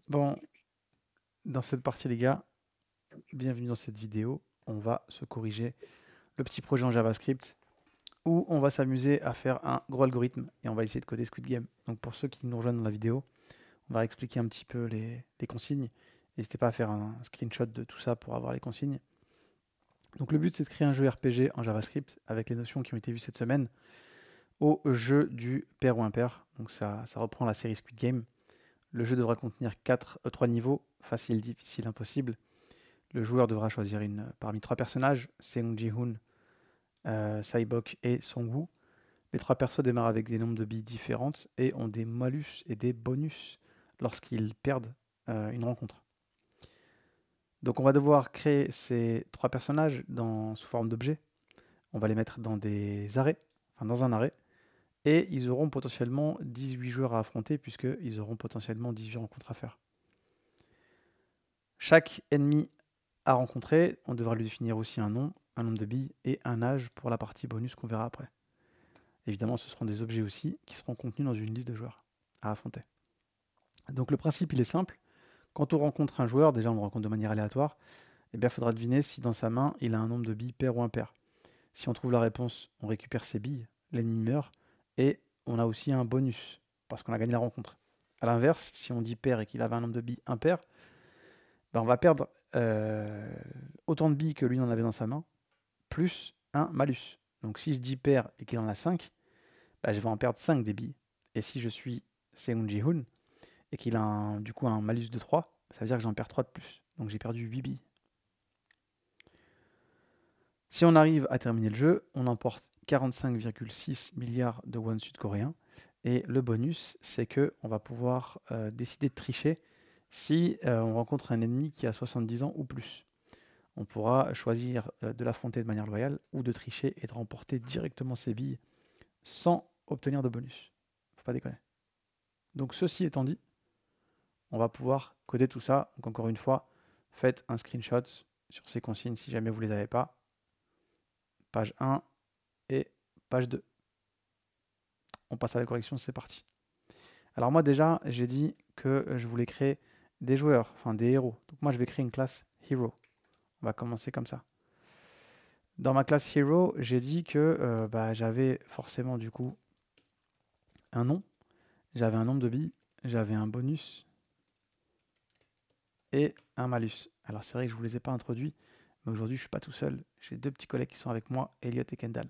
Bon, dans cette partie, les gars, bienvenue dans cette vidéo. On va se corriger le petit projet en JavaScript où on va s'amuser à faire un gros algorithme et on va essayer de coder Squid Game. Donc pour ceux qui nous rejoignent dans la vidéo, on va expliquer un petit peu les consignes. N'hésitez pas à faire un screenshot de tout ça pour avoir les consignes. Donc le but, c'est de créer un jeu RPG en JavaScript avec les notions qui ont été vues cette semaine au jeu du pair ou impair. Donc ça reprend la série Squid Game. Le jeu devra contenir 3 niveaux, facile, difficile, impossible. Le joueur devra choisir parmi 3 personnages, Seung Ji-hoon, Saibok et Song-woo. Les 3 persos démarrent avec des nombres de billes différentes et ont des malus et des bonus lorsqu'ils perdent une rencontre. Donc on va devoir créer ces 3 personnages sous forme d'objets. On va les mettre dans dans un arrêt. Et ils auront potentiellement 18 joueurs à affronter puisqu'ils auront potentiellement 18 rencontres à faire. Chaque ennemi à rencontrer, on devra lui définir aussi un nom, un nombre de billes et un âge pour la partie bonus qu'on verra après. Évidemment, ce seront des objets aussi qui seront contenus dans une liste de joueurs à affronter. Donc le principe, il est simple. Quand on rencontre un joueur, déjà on le rencontre de manière aléatoire, et bien, il faudra deviner si dans sa main, il a un nombre de billes pair ou impair. Si on trouve la réponse, on récupère ses billes, l'ennemi meurt, et on a aussi un bonus, parce qu'on a gagné la rencontre. A l'inverse, si on dit pair et qu'il avait un nombre de billes impair, ben on va perdre autant de billes que lui en avait dans sa main, plus un malus. Donc si je dis pair et qu'il en a 5, ben je vais en perdre 5 des billes. Et si je suis Seung Ji-hoon et qu'il a du coup un malus de 3, ça veut dire que j'en perds 3 de plus. Donc j'ai perdu 8 billes. Si on arrive à terminer le jeu, on emporte 45,6 milliards de won sud-coréens. Et le bonus, c'est qu'on va pouvoir décider de tricher si on rencontre un ennemi qui a 70 ans ou plus. On pourra choisir de l'affronter de manière loyale ou de tricher et de remporter directement ses billes sans obtenir de bonus. Faut pas déconner. Donc ceci étant dit, on va pouvoir coder tout ça. Donc encore une fois, faites un screenshot sur ces consignes si jamais vous ne les avez pas. Page 1 et page 2. On passe à la correction, c'est parti. Alors moi déjà, j'ai dit que je voulais créer des joueurs, enfin des héros. Donc moi je vais créer une classe Hero. On va commencer comme ça. Dans ma classe Hero, j'ai dit que j'avais forcément du coup un nom, j'avais un nombre de billes, j'avais un bonus et un malus. Alors c'est vrai que je ne vous les ai pas introduits, mais aujourd'hui je ne suis pas tout seul. J'ai 2 petits collègues qui sont avec moi, Elliot et Kendall.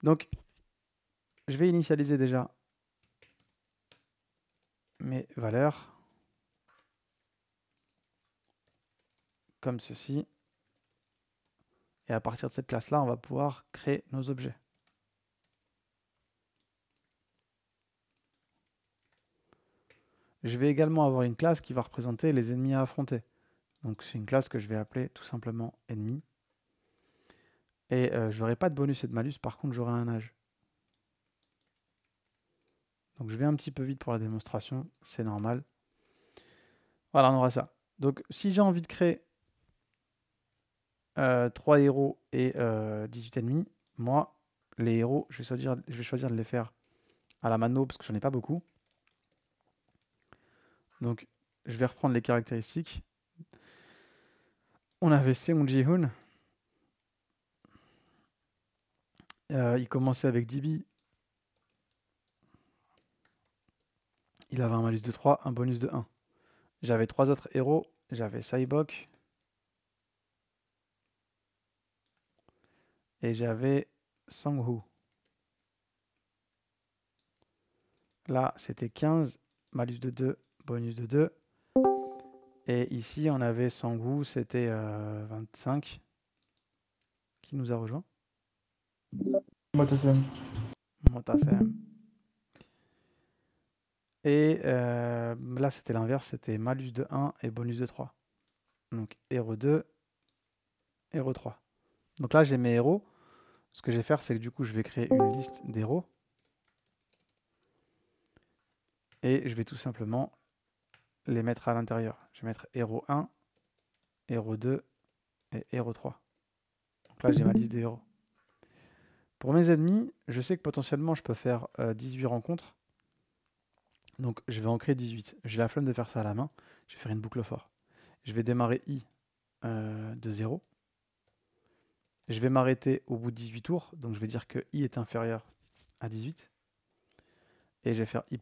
Donc je vais initialiser déjà mes valeurs comme ceci. Et à partir de cette classe-là, on va pouvoir créer nos objets. Je vais également avoir une classe qui va représenter les ennemis à affronter. Donc c'est une classe que je vais appeler tout simplement ennemi. Et je n'aurai pas de bonus et de malus, par contre j'aurai un âge. Donc je vais un petit peu vite pour la démonstration, c'est normal. Voilà, on aura ça. Donc si j'ai envie de créer 3 héros et 18 ennemis, moi, les héros, je vais choisir de les faire à la mano parce que j'en ai pas beaucoup. Donc je vais reprendre les caractéristiques. On avait Seung Ji-hoon. Il commençait avec 10 billes. Il avait un malus de 3, un bonus de 1. J'avais 3 autres héros. J'avais Saibok. Et j'avais Sang-woo. Là, c'était 15, malus de 2, bonus de 2. Et ici, on avait Sang-woo, c'était 25, qui nous a rejoint. Motasem. Motasem. Et là, c'était l'inverse, c'était malus de 1 et bonus de 3. Donc, héros 2, héros 3. Donc là, j'ai mes héros. Ce que je vais faire, c'est que du coup, je vais créer une liste d'héros. Et je vais tout simplement les mettre à l'intérieur. Je vais mettre héros 1, héros 2 et héros 3. Donc là, j'ai ma liste des héros. Pour mes ennemis, je sais que potentiellement, je peux faire 18 rencontres. Donc je vais en créer 18. J'ai la flemme de faire ça à la main. Je vais faire une boucle for. Je vais démarrer i de 0. Je vais m'arrêter au bout de 18 tours. Donc je vais dire que i est inférieur à 18. Et je vais faire i++.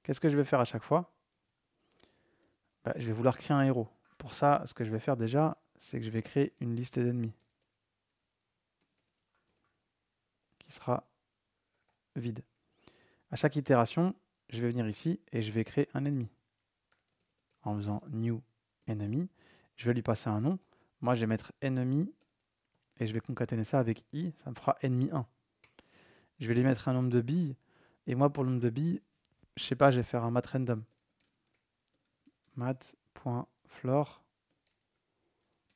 Qu'est-ce que je vais faire à chaque fois? Bah, je vais vouloir créer un héros. Pour ça, ce que je vais faire déjà, c'est que je vais créer une liste d'ennemis qui sera vide. À chaque itération, je vais venir ici et je vais créer un ennemi. En faisant new enemy, je vais lui passer un nom. Moi, je vais mettre enemy et je vais concaténer ça avec i, ça me fera ennemi 1. Je vais lui mettre un nombre de billes et moi, pour le nombre de billes, je sais pas, je vais faire un mat random. Mat.floor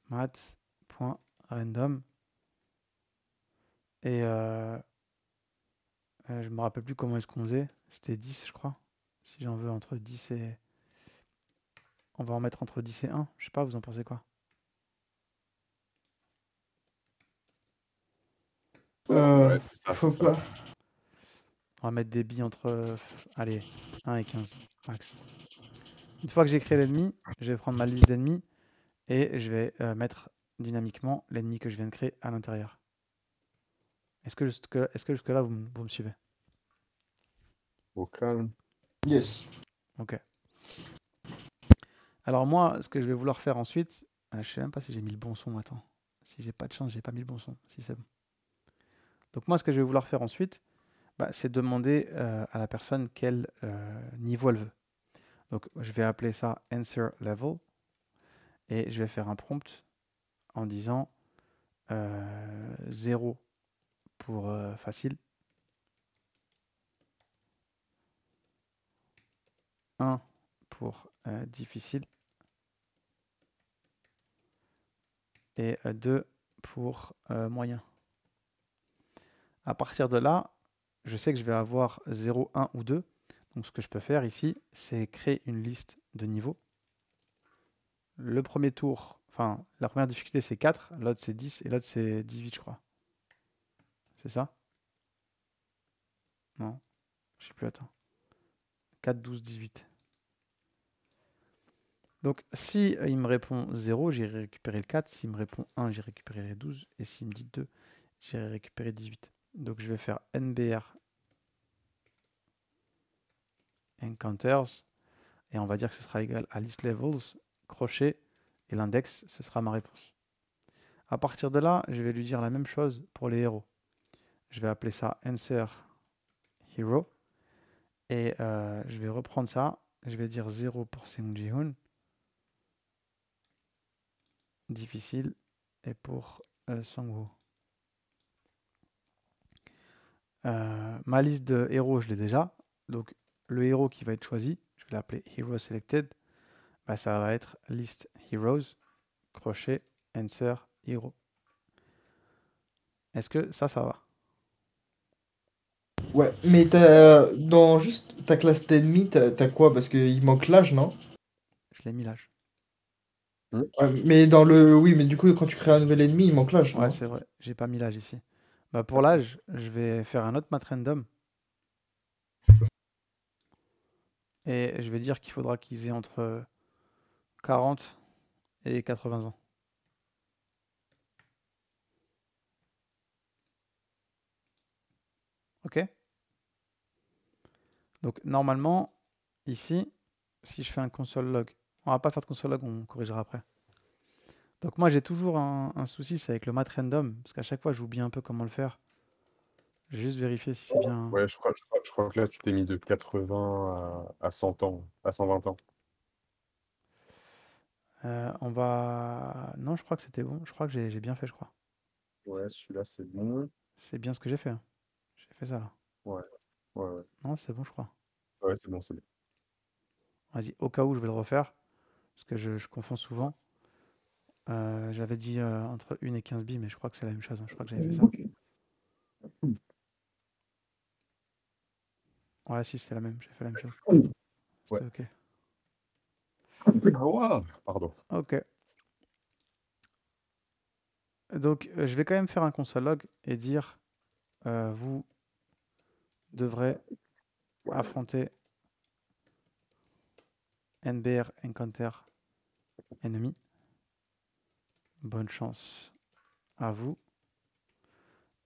mat.random et je me rappelle plus comment est-ce qu'on faisait. C'était 10, je crois. Si j'en veux entre 10 et... On va en mettre entre 10 et 1. Je sais pas, vous en pensez quoi? Ouais, ça, Faut c'est pas. ça. On va mettre des billes entre allez, 1 et 15 max. Une fois que j'ai créé l'ennemi, je vais prendre ma liste d'ennemis et je vais mettre dynamiquement l'ennemi que je viens de créer à l'intérieur. Est-ce que jusque-là, vous me suivez? Au calme. Yes. Ok. Alors moi, ce que je vais vouloir faire ensuite, je sais même pas si j'ai mis le bon son, attends. Si j'ai pas de chance, j'ai pas mis le bon son. Si c'est bon. Donc moi, ce que je vais vouloir faire ensuite, bah, c'est demander à la personne quel niveau elle veut. Donc je vais appeler ça answer level et je vais faire un prompt en disant 0 pour facile, 1 pour difficile et 2 pour moyen. À partir de là, je sais que je vais avoir 0, 1 ou 2. Donc ce que je peux faire ici, c'est créer une liste de niveaux. Le premier tour, enfin la première difficulté c'est 4, l'autre c'est 10 et l'autre c'est 18 je crois. C'est ça? Non, je sais plus, attends. 4, 12, 18. Donc si il me répond 0, j'irai récupérer le 4. S'il me répond 1, j'irai récupérer le 12. Et s'il me dit 2, j'irai récupérer 18. Donc je vais faire NBR encounters. Et on va dire que ce sera égal à list levels, crochet, et l'index, ce sera ma réponse. À partir de là, je vais lui dire la même chose pour les héros. Je vais appeler ça answer hero. Et je vais reprendre ça. Je vais dire 0 pour Seung Ji-hoon. Difficile. Et pour Sang-woo. Ma liste de héros, je l'ai déjà. Donc le héros qui va être choisi, je vais l'appeler Hero Selected. Bah, ça va être list heroes, crochet, answer, hero. Est-ce que ça va? Ouais, mais dans juste ta classe d'ennemis, t'as quoi? Parce qu'il manque l'âge, non? Je l'ai mis l'âge. Ouais, mais dans le. Oui, mais du coup, quand tu crées un nouvel ennemi, il manque l'âge, Ouais, non? c'est vrai. J'ai pas mis l'âge ici. Bah, pour l'âge, je vais faire un autre mat random. Et je vais dire qu'il faudra qu'ils aient entre 40 et 80 ans. Ok? Donc normalement, ici, si je fais un console log, on va pas faire de console log, on corrigera après. Donc moi j'ai toujours un souci, c'est avec le mat random, parce qu'à chaque fois j'oublie un peu comment le faire. Je vais juste vérifier si c'est bien. Ouais, je crois que là, tu t'es mis de 80 à 100 ans, à 120 ans. On va... Non, je crois que c'était bon. Je crois que j'ai bien fait, je crois. Ouais, celui-là, c'est bon. C'est bien ce que j'ai fait, hein. J'ai fait ça là. Ouais, ouais, ouais. Non, c'est bon, je crois. Ouais, c'est bon, c'est bon. Vas-y, au cas où je vais le refaire, parce que je confonds souvent. J'avais dit entre 1 et 15 billes, mais je crois que c'est la même chose, hein. Je crois que j'avais fait ça. Ouais, si, c'était la même. J'ai fait la même chose. Ouais. C'était ok. Ouah, pardon. Ok. Donc, je vais quand même faire un console log et dire vous devrait affronter NBR Encounter ennemi. Bonne chance à vous.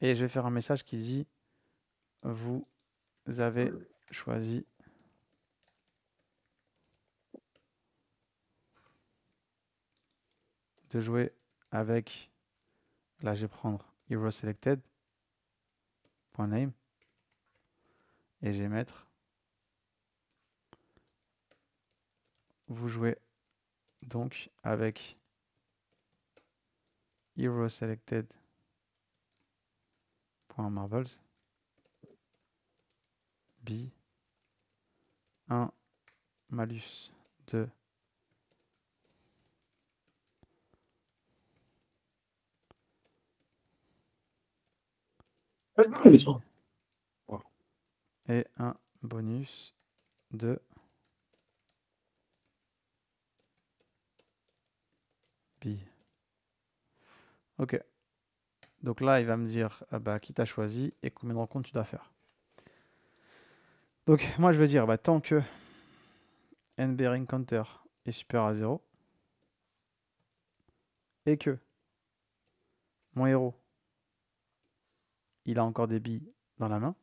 Et je vais faire un message qui dit vous avez choisi de jouer avec, là je vais prendre Hero Selected, .name, et je vais mettre vous jouez donc avec Hero Selected .marbles B 1 malus 2 et un bonus de billes. Ok. Donc là, il va me dire qui t'as choisi et combien de rencontres tu dois faire. Donc moi, je vais dire tant que NBR Encounter est supérieur à 0 et que mon héros, il a encore des billes dans la main,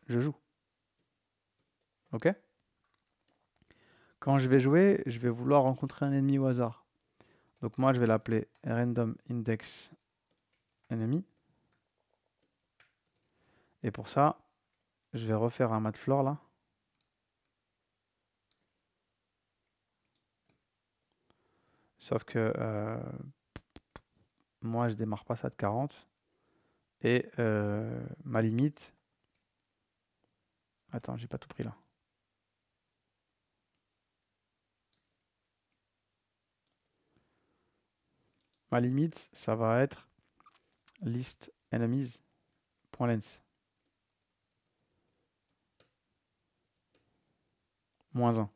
je joue. Ok? Quand je vais jouer, je vais vouloir rencontrer un ennemi au hasard. Donc moi, je vais l'appeler Random Index Enemy. Et pour ça, je vais refaire un mat floor là. Sauf que moi, je démarre pas ça de 40. Et ma limite... Attends, j'ai pas tout pris là. Ma limite, ça va être list enemies.length. -1.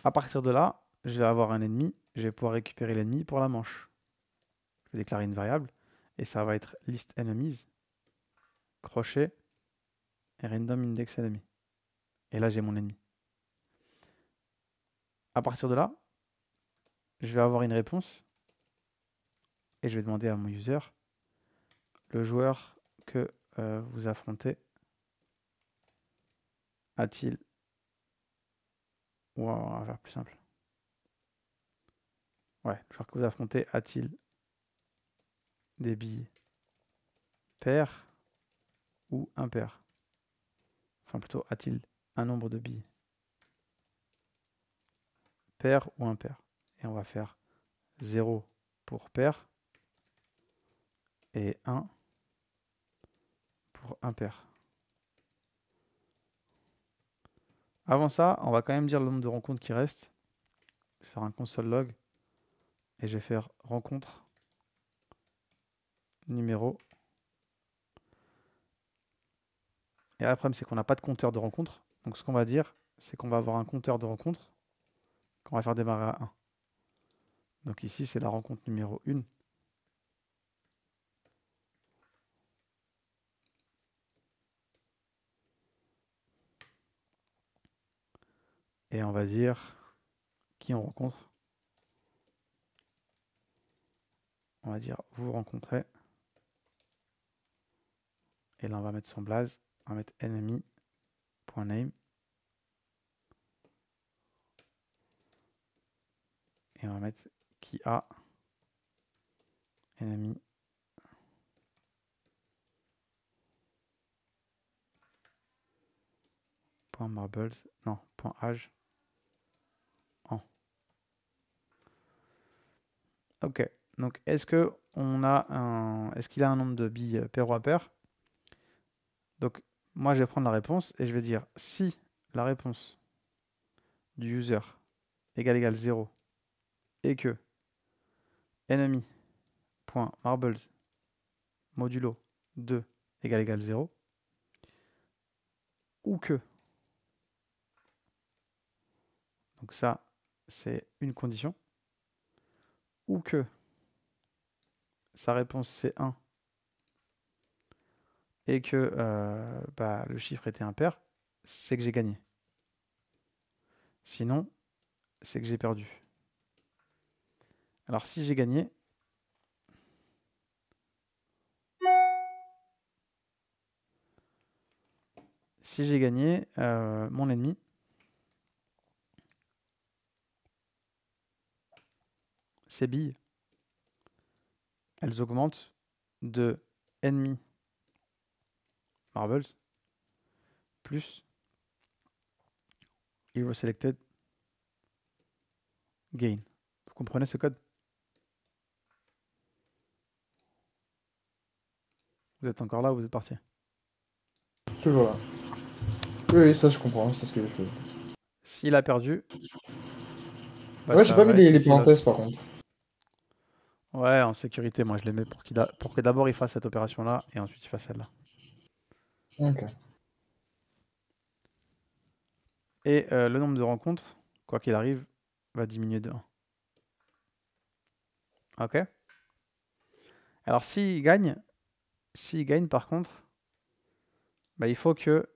À partir de là, je vais avoir un ennemi. Je vais pouvoir récupérer l'ennemi pour la manche. Je vais déclarer une variable. Et ça va être list enemies, crochet, et random index enemy. Et là, j'ai mon ennemi. À partir de là, je vais avoir une réponse. Et je vais demander à mon user, le joueur que vous affrontez a-t-il... Ou on va faire plus simple. Ouais, le joueur que vous affrontez a-t-il des billes paires ou impaires? Enfin plutôt, a-t-il un nombre de billes paires ou impaires? Et on va faire 0 pour paire et 1 pour impair. Avant ça, on va quand même dire le nombre de rencontres qui reste. Je vais faire un console log et je vais faire rencontre numéro. Et là, le problème, c'est qu'on n'a pas de compteur de rencontres. Donc ce qu'on va dire, c'est qu'on va avoir un compteur de rencontres qu'on va faire démarrer à 1. Donc ici, c'est la rencontre numéro 1. Et on va dire qui on rencontre. On va dire vous rencontrez. Et là, on va mettre son blaze. On va mettre enemy.name. Et on va mettre qui a enemy. .marbles. Non, .age. En. Ok. Donc, est-ce qu'il a un nombre de billes pair ou impair? Donc, moi, je vais prendre la réponse et je vais dire si la réponse du user égale 0 et que enemy.marbles modulo 2 égale 0 ou que, donc ça, c'est une condition, ou que sa réponse c'est 1 et que bah, le chiffre était impair, c'est que j'ai gagné. Sinon, c'est que j'ai perdu. Alors si j'ai gagné, mon ennemi, ces billes, elles augmentent de enemy marbles plus hero selected gain. Vous comprenez ce code? Vous êtes encore là ou vous êtes parti? Toujours là. Oui, oui, ça je comprends, c'est ce que je fais. S'il a perdu, bah, Ouais, j'ai ça pas mis va être les ici parenthèses loss. par contre. Ouais, en sécurité, moi je les mets pour que d'abord il fasse cette opération-là et ensuite il fasse celle-là. Ok. Et le nombre de rencontres, quoi qu'il arrive, va diminuer de 1. Ok? Alors s'il gagne par contre, bah, il faut que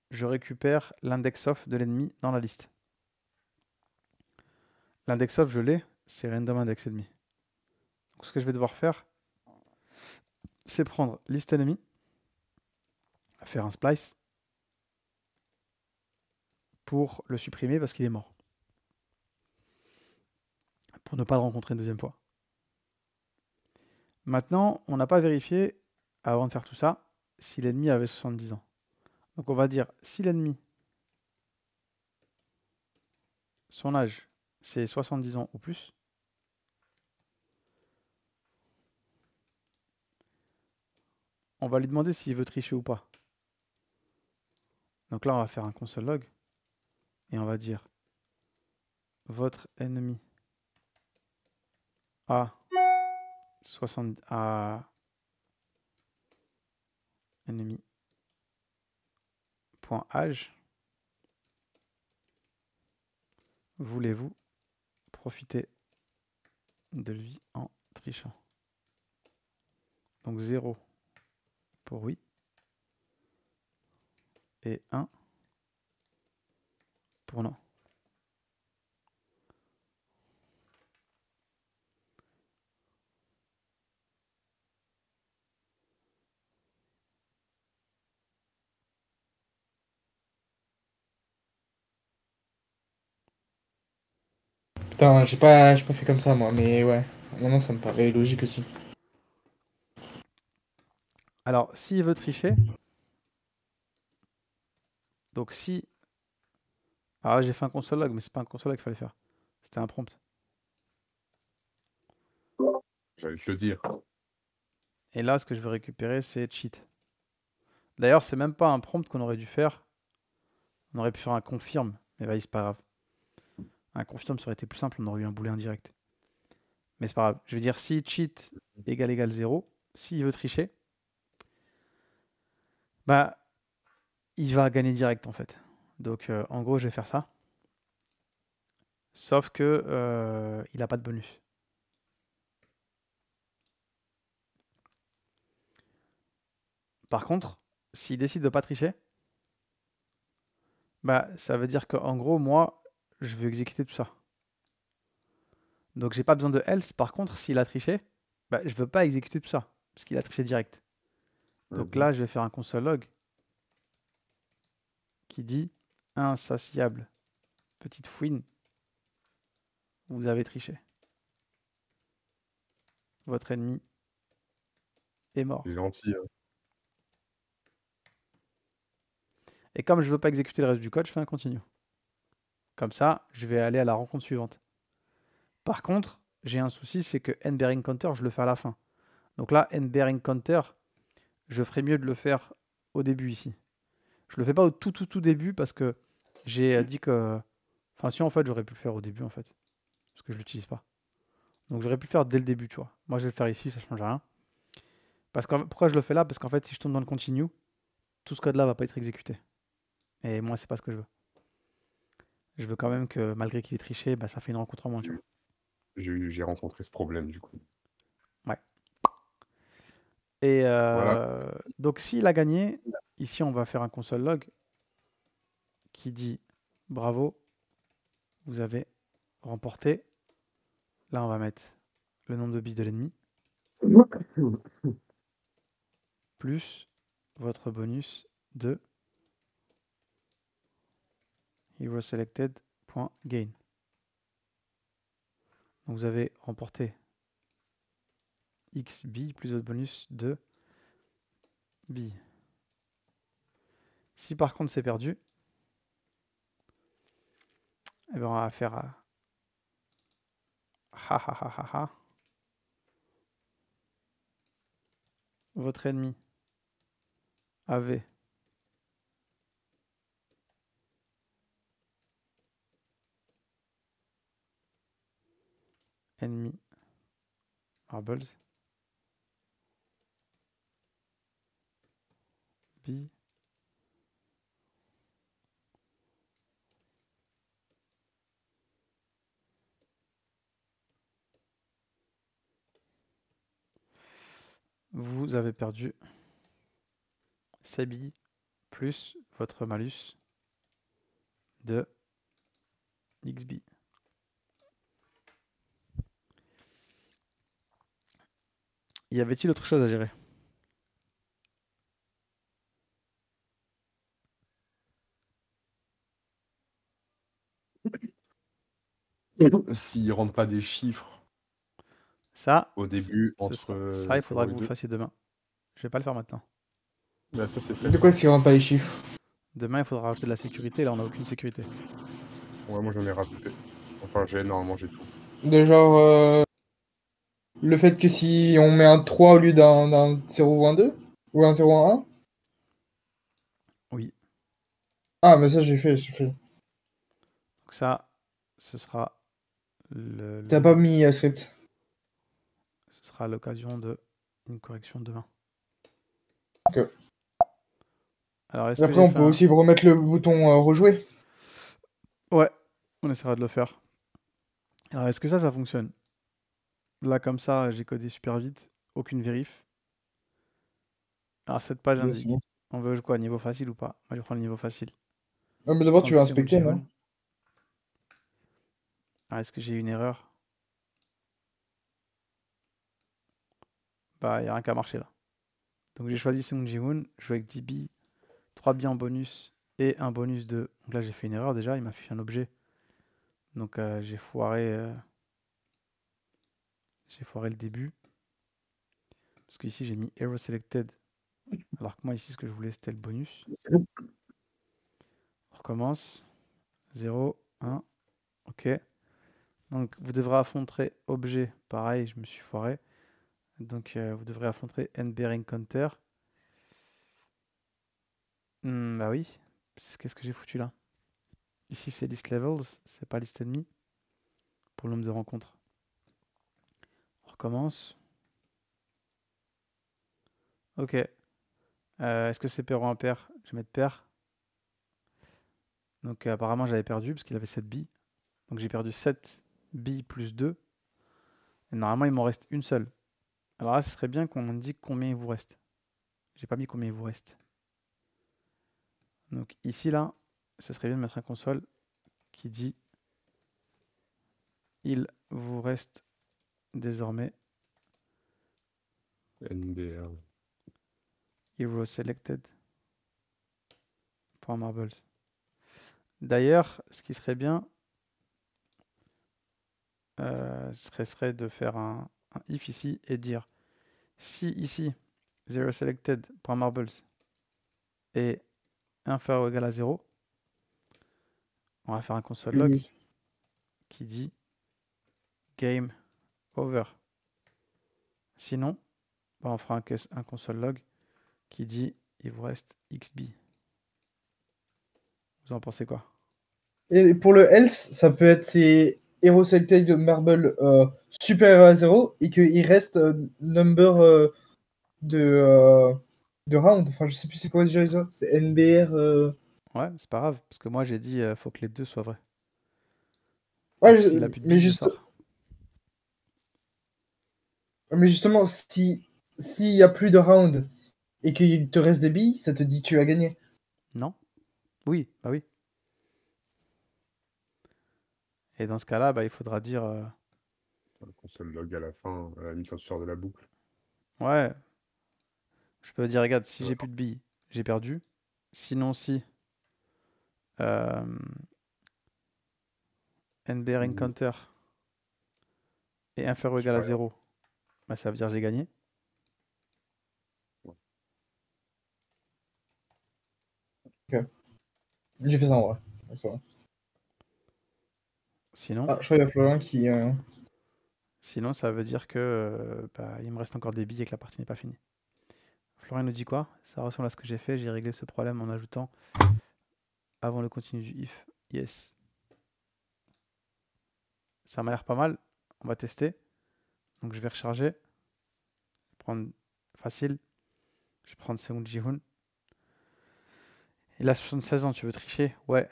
je récupère l'index of de l'ennemi dans la liste. L'index of, je l'ai, c'est random index ennemi. Donc ce que je vais devoir faire, c'est prendre liste ennemi, faire un splice pour le supprimer parce qu'il est mort. Pour ne pas le rencontrer une deuxième fois. Maintenant, on n'a pas vérifié, avant de faire tout ça, si l'ennemi avait 70 ans. Donc on va dire, si l'ennemi, son âge, c'est 70 ans ou plus, on va lui demander s'il veut tricher ou pas. Donc là, on va faire un console log, et on va dire, votre ennemi a 60 à ennemi.âge. Voulez-vous profiter de lui en trichant? Donc 0 pour oui. Et 1 pour non. Putain, j'ai pas fait comme ça moi, mais ouais. Maintenant ça me paraît logique aussi. Alors, s'il veut tricher, donc si... Alors là, j'ai fait un console log, mais c'est pas un console log qu'il fallait faire. C'était un prompt. J'allais te le dire. Et là, ce que je veux récupérer, c'est cheat. D'ailleurs, c'est même pas un prompt qu'on aurait dû faire. On aurait pu faire un confirm, mais vas-y, c'est pas grave. Un confirm, ça aurait été plus simple, on aurait eu un booléen direct. Mais c'est pas grave. Je vais dire si cheat égale 0, s'il veut tricher, bah, il va gagner direct en fait. Donc, en gros, je vais faire ça. Sauf que il n'a pas de bonus. Par contre, s'il décide de pas tricher, bah, ça veut dire qu'en gros, moi, je veux exécuter tout ça. Donc, j'ai pas besoin de else. Par contre, s'il a triché, bah, je veux pas exécuter tout ça. Parce qu'il a triché direct. Donc là, je vais faire un console log qui dit insatiable petite fouine, vous avez triché. Votre ennemi est mort. C'est gentil. Hein. Et comme je veux pas exécuter le reste du code, je fais un continue. Comme ça, je vais aller à la rencontre suivante. Par contre, j'ai un souci, c'est que n-bearing counter, je le fais à la fin. Donc là, n-bearing counter, je ferais mieux de le faire au début ici. Je le fais pas au tout début parce que j'ai dit que... Enfin si, en fait, j'aurais pu le faire au début, en fait. Parce que je l'utilise pas. Donc j'aurais pu le faire dès le début, tu vois. Moi, je vais le faire ici, ça change rien. Parce que, pourquoi je le fais là? Parce qu'en fait, si je tourne dans le continue, tout ce code-là va pas être exécuté. Et moi, c'est pas ce que je veux. Je veux quand même que, malgré qu'il ait triché, bah, ça fait une rencontre en moins, tu vois. J'ai rencontré ce problème du coup. Ouais. Et Voilà. donc, s'il a gagné, ici, on va faire un console log qui dit bravo, vous avez remporté. Là, on va mettre le nombre de billes de l'ennemi plus votre bonus de heroselected.gain. Donc, vous avez remporté X billes plus votre bonus de billes. Si par contre c'est perdu, eh ben on va faire ha ha ha ha ha. Votre ennemi avait ennemi marbles B vous avez perdu 6 billes plus votre malus de XB. Y avait-il autre chose à gérer? S'il ne rentre pas des chiffres Ça, au début ça, il entre faudra 0 que et vous le 2, fassiez demain. Je vais pas le faire maintenant. là, ça c'est fait. De Ça. quoi s'il rentre pas les chiffres? Demain, il faudra rajouter de la sécurité. Là, on n'a aucune sécurité. Ouais, moi j'en ai rajouté. Enfin, normalement j'ai tout. De genre, le fait que si on met un 3 au lieu d'un 0 ou un 2? Ou un 0 ou un 1? Oui. Ah, mais ça j'ai fait. Donc ça, ce sera T'as pas mis script. ce sera l'occasion de une correction demain. Ok. Alors, est-ce Et que après, j'ai on fait peut aussi remettre le bouton rejouer. Ouais, on essaiera de le faire. Alors, est-ce que ça fonctionne? Là, comme ça, j'ai codé super vite. Aucune vérif. Alors, cette page Bien sûr. indique. On veut quoi, niveau facile ou pas? Moi, je prends le niveau facile. Ah, mais d'abord, tu vas Quand c'est inspecter, non? Moon. Alors, est-ce que j'ai une erreur? Bah, il n'y a rien qu'à marcher là. Donc, j'ai choisi Seung Moon. Je joue avec 10 billes, 3 billes en bonus et un bonus de. Donc là, j'ai fait une erreur déjà. Il m'a affiché un objet. Donc, j'ai foiré le début. Parce qu'ici, j'ai mis Hero Selected. Alors que moi, ici, ce que je voulais, c'était le bonus. On recommence. 0, 1. Ok. Donc, vous devrez affronter objet. Pareil, je me suis foiré. Donc, vous devrez affronter N-Bearing Counter. Bah oui. Qu'est-ce que j'ai foutu là? Ici, c'est list levels. C'est pas liste ennemie. Pour le nombre de rencontres. On recommence. Ok. Est-ce que c'est pair ou impair? Je vais mettre pair. Donc, apparemment, j'avais perdu parce qu'il avait 7 billes. Donc, j'ai perdu 7 billes plus 2. Et normalement, il m'en reste une seule. Alors là, ce serait bien qu'on indique combien il vous reste. J'ai pas mis combien il vous reste. Donc ici, là, ce serait bien de mettre un console qui dit il vous reste désormais NBR. Hero Selected pour Marbles. D'ailleurs, ce qui serait bien, serait de faire un if ici et dire si ici, Zero Selected pour Marbles est inférieur ou égal à 0, on va faire un console log qui dit game over. Sinon, bah, on fera un console log qui dit il vous reste XB. Vous en pensez quoi? Et pour le else, ça peut être ces Hero Selected de Marble supérieur à 0 et qu'il reste number de round. Enfin, je sais plus c'est quoi déjà ça. C'est NBR. Ouais, c'est pas grave, parce que moi j'ai dit faut que les deux soient vrais. Ouais, Donc s'il a plus de mais, billes, je sors. mais justement, si s'il y a plus de rounds et qu'il te reste des billes, ça te dit tu as gagné. Non? Oui, bah oui. Et dans ce cas-là, bah, il faudra dire La console log à la fin, à la limite quand tu sors de la boucle. ouais, je peux dire, regarde, si Ouais. j'ai plus de billes, j'ai perdu. Sinon, si euh, NBR Ou- encounter est inférieur ou égal à supérieur. 0, bah, ça veut dire que j'ai gagné. Ouais. J'ai fait ça en vrai. Donc, ça va. Sinon, Ah, je crois qu'il y a Florian qui. sinon, ça veut dire que bah, il me reste encore des billes et que la partie n'est pas finie. Florian nous dit quoi? Ça ressemble à ce que j'ai fait. J'ai réglé ce problème en ajoutant avant le continu du if. Yes. Ça m'a l'air pas mal. On va tester. Donc je vais recharger. Prendre facile. Je vais prendre Seung Ji-hoon. Il a 76 ans, tu veux tricher? Ouais.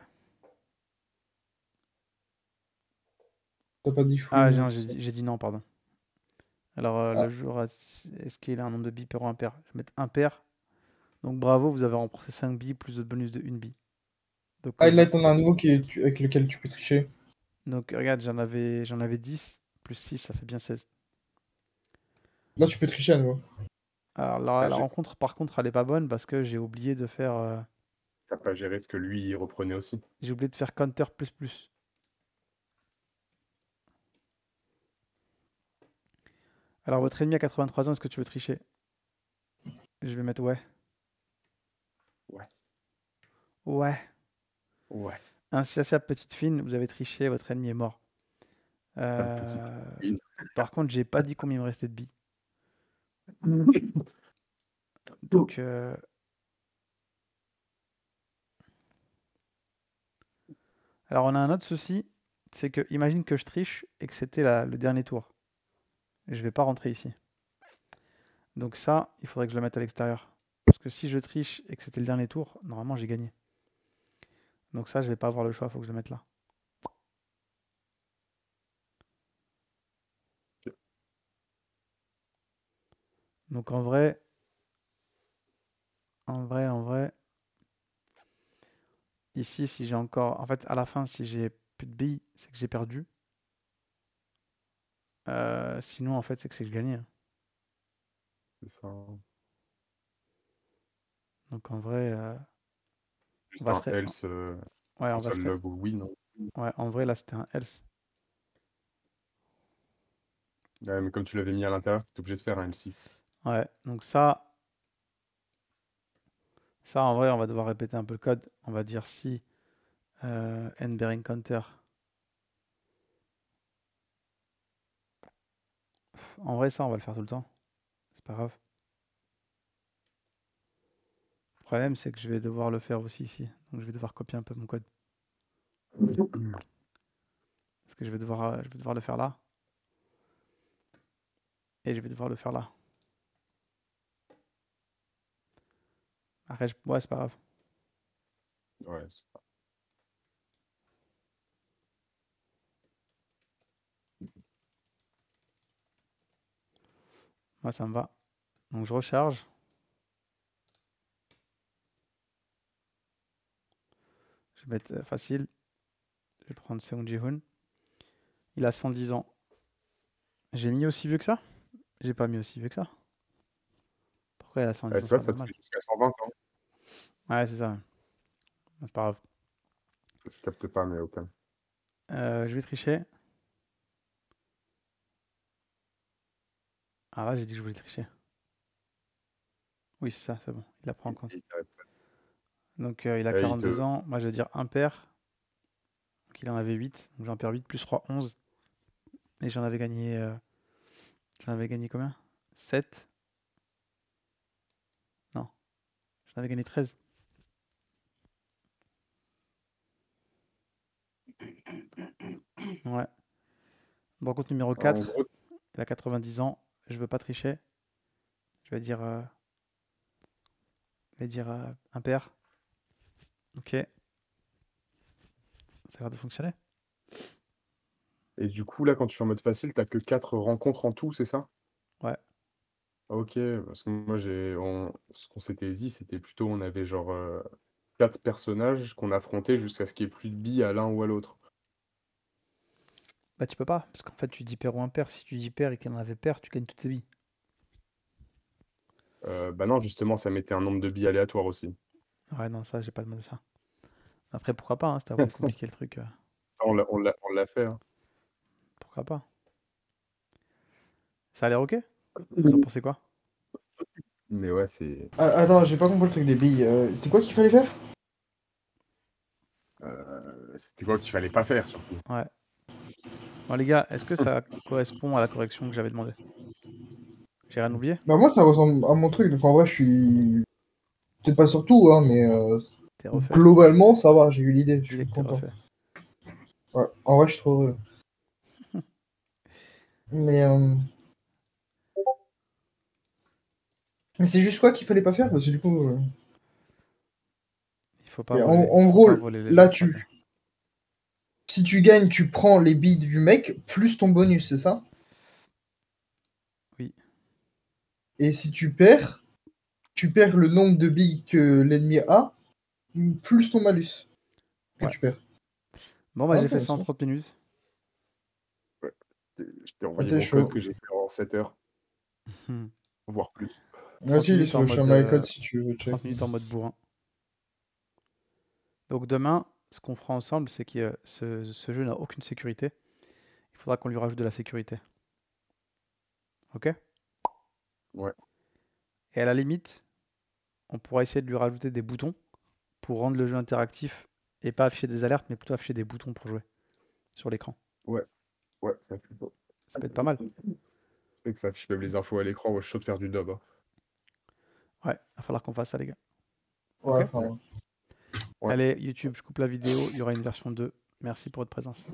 T'as pas dit fou. Ah, non, j'ai dit non, pardon. Alors, Ah. le jour, est-ce qu'il a un nombre de billes pair ou impair? Je vais mettre impair. Donc bravo, vous avez remporté 5 billes plus votre bonus de 1 bille. Donc, Ah, là, t'en as un nouveau avec lequel tu peux tricher. donc regarde, j'en avais 10. Plus 6, ça fait bien 16. Là, tu peux tricher à nouveau. Alors Ah, la j'ai rencontre, par contre, elle est pas bonne parce que j'ai oublié de faire... t'as pas géré ce que lui il reprenait aussi. j'ai oublié de faire counter plus plus. Alors votre ennemi à 83 ans, est-ce que tu veux tricher? Je vais mettre ouais. Ouais. Ouais. Ouais. Ainsi, à sa petite fine, vous avez triché, votre ennemi est mort. Un petit. Par contre, j'ai pas dit combien il me restait de billes. Donc, alors on a un autre souci, c'est que imagine que je triche et que c'était le dernier tour. Je vais pas rentrer ici. Donc ça, il faudrait que je le mette à l'extérieur. Parce que si je triche et que c'était le dernier tour, normalement j'ai gagné. Donc ça, je vais pas avoir le choix, il faut que je le mette là. Donc en vrai, ici, si j'ai encore... En fait, à la fin, si j'ai plus de billes, c'est que j'ai perdu. Sinon, en fait, c'est que j'ai gagné, hein. C'est ça. Donc en vrai, on Juste va un se... else Ouais, on va console se... log oui, non. Ouais, en vrai, là, c'était un else. Ouais, mais comme tu l'avais mis à l'intérieur, tu obligé de faire un else if. Ouais, donc ça, en vrai, on va devoir répéter un peu le code. On va dire si n-bearing counter. En vrai, ça, on va le faire tout le temps. C'est pas grave. Le problème, c'est que je vais devoir le faire aussi ici. Donc, je vais devoir copier un peu mon code. Parce que je vais devoir le faire là. Et je vais devoir le faire là. Après, ouais, c'est pas grave. Ouais, c'est pas- Moi, ça me va. Donc, je recharge. Je vais mettre facile. Je vais prendre Seung Ji-hoon. Il a 110 ans. J'ai mis aussi vieux que ça? J'ai pas mis aussi vieux que ça. Pourquoi il a 110 Ouais, ans? tu C'est vois, pas ça te normal. fait jusqu'à 120 ans. Ouais, c'est ça. C'est pas grave. Je capte pas, mais aucun. Je vais tricher. Ah là, j'ai dit que je voulais tricher. Oui, c'est ça, c'est bon. Il la prend en compte. Donc, il a Et 42 ans. Moi, je vais dire impair. Donc, il en avait 8. Donc, j'en perds 8 plus 3, 11. Et j'en avais gagné combien? 7? Non, j'en avais gagné 13. Ouais. Bon, compte numéro en 4. gros, Il a 90 ans. Je veux pas tricher. Je vais dire, impair. Ok. Ça a l'air de fonctionner. et du coup, là, quand tu fais en mode facile, t'as que 4 rencontres en tout, c'est ça? Ouais. Ok, parce que moi, ce qu'on s'était dit, c'était plutôt, on avait genre 4 personnages qu'on affrontait jusqu'à ce qu'il n'y ait plus de billes à l'un ou à l'autre. Bah tu peux pas, parce qu'en fait tu dis pair ou impair. Si tu dis pair et qu'il y en avait pair, tu gagnes toutes tes billes. Bah non, justement, ça mettait un nombre de billes aléatoire aussi. Ouais, non, ça, j'ai pas demandé ça. Après, pourquoi pas, hein, c'était à vous de compliquer le truc. Ça, on l'a fait, hein. Pourquoi pas? Ça a l'air ok? Vous en pensez quoi? Mais ouais, c'est. Attends, j'ai pas compris le truc des billes. C'est quoi qu'il fallait faire? C'était quoi qu'il fallait pas faire, surtout. Ouais. Bon, les gars, est-ce que ça correspond à la correction que j'avais demandé? J'ai rien oublié? Bah moi ça ressemble à mon truc, donc en vrai je suis... Peut-être pas sur tout, hein, mais T'es refait. globalement ça va, j'ai eu l'idée, je Dis-les suis que t'es content. refait. Ouais, en vrai je suis trop heureux. Mais, mais c'est juste quoi qu'il fallait pas faire, parce que du coup... Il faut pas voler, En faut gros, pas voler les gens là qui t'appellent. si tu gagnes, tu prends les billes du mec, plus ton bonus, c'est ça? Oui. Et si tu perds le nombre de billes que l'ennemi a, plus ton malus que Ouais. tu perds. Bon, bah, Ah, j'ai fait ça en intéressant. 30 minutes. Je t'ai Ah, envoyé t'es mon code chaud. que j'ai fait en 7 heures, Hmm. voire plus. 30 Vas-y, il est minutes sur en le mode, chemin code si tu veux check. 30 minutes en mode bourrin. Donc demain, ce qu'on fera ensemble, c'est que ce jeu n'a aucune sécurité. Il faudra qu'on lui rajoute de la sécurité. Ok? Ouais. Et à la limite, on pourra essayer de lui rajouter des boutons pour rendre le jeu interactif et pas afficher des alertes, mais plutôt afficher des boutons pour jouer sur l'écran. Ouais, ouais, ça fait Ça peut être pas mal. que ça affiche même les infos à l'écran. Moi, je suis chaud de faire du dub, hein. Ouais, il va falloir qu'on fasse ça, les gars. Ouais, Ok? enfin... Ouais. Allez, YouTube, je coupe la vidéo. Il y aura une version 2. Merci pour votre présence.